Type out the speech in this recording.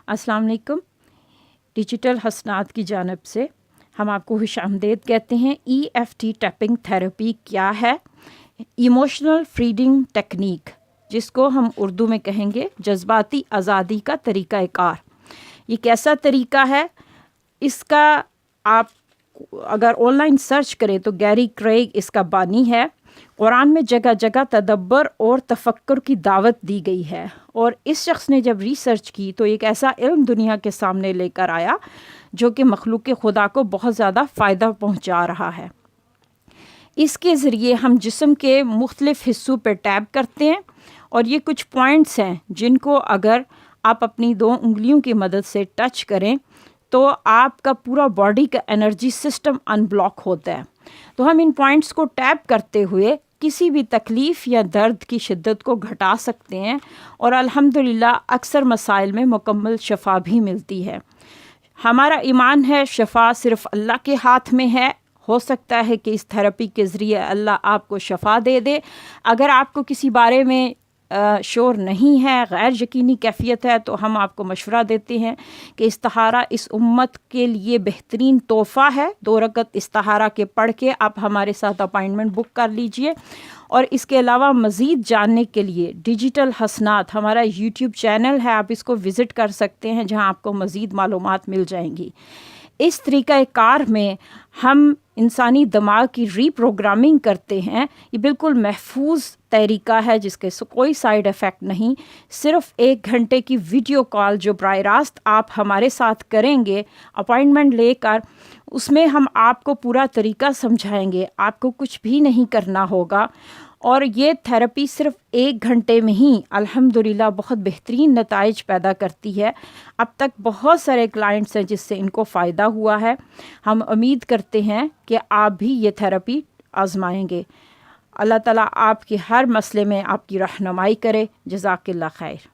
अस्सलाम वालेकुम। डिजिटल हसनात की जानिब से हम आपको खुशामदीद कहते हैं। EFT टैपिंग थेरेपी क्या है? इमोशनल फ्रीडिंग टेक्निक, जिसको हम उर्दू में कहेंगे जज्बाती आज़ादी का तरीक़ाकार। ये कैसा तरीका है? इसका आप अगर ऑनलाइन सर्च करें तो गैरी क्रेग इसका बानी है। कुरान में जगह जगह तदब्बर और तफक्कुर की दावत दी गई है, और इस शख्स ने जब रिसर्च की तो एक ऐसा इल्म दुनिया के सामने लेकर आया जो कि मखलूक खुदा को बहुत ज़्यादा फ़ायदा पहुंचा रहा है। इसके ज़रिए हम जिस्म के मुख्तलिफ़ हिस्सों पर टैप करते हैं, और ये कुछ पॉइंट्स हैं जिनको अगर आप अपनी 2 उंगलियों की मदद से टच करें तो आपका पूरा बॉडी का एनर्जी सिस्टम अनब्लॉक होता है। तो हम इन पॉइंट्स को टैप करते हुए किसी भी तकलीफ़ या दर्द की शिद्दत को घटा सकते हैं, और अल्हम्दुलिल्लाह अक्सर मसाइल में मुकम्मल शफ़ा भी मिलती है। हमारा ईमान है शफ़ा सिर्फ़ अल्लाह के हाथ में है। हो सकता है कि इस थेरेपी के ज़रिए अल्लाह आपको शफ़ा दे दे। अगर आपको किसी बारे में शोर नहीं है, गैर यकीनी कैफियत है, तो हम आपको मशवरा देते हैं कि इस्तिहारा इस उम्मत के लिए बेहतरीन तोहफ़ा है। 2 रकत इस्तिहारा के पढ़ के आप हमारे साथ अपॉइंटमेंट बुक कर लीजिए। और इसके अलावा मज़ीद जानने के लिए डिजिटल हसनात हमारा यूट्यूब चैनल है, आप इसको विज़िट कर सकते हैं, जहां आपको मज़ीद मालूमात मिल जाएंगी। इस तरीक़ाकार में हम इंसानी दिमाग की रीप्रोग्रामिंग करते हैं। ये बिल्कुल महफूज तरीका है जिसके कोई साइड इफ़ेक्ट नहीं। सिर्फ़ 1 घंटे की वीडियो कॉल जो बराह रास्त आप हमारे साथ करेंगे अपॉइंटमेंट लेकर, उसमें हम आपको पूरा तरीका समझाएंगे। आपको कुछ भी नहीं करना होगा, और ये थेरेपी सिर्फ़ 1 घंटे में ही अल्हम्दुलिल्लाह बहुत बेहतरीन नताइज पैदा करती है। अब तक बहुत सारे क्लाइंट्स हैं जिससे इनको फ़ायदा हुआ है। हम उम्मीद करते हैं कि आप भी ये थेरेपी आज़माएंगे। अल्लाह ताला आपके हर मसले में आपकी रहनुमाई करे। जज़ाकल्लाह खैर।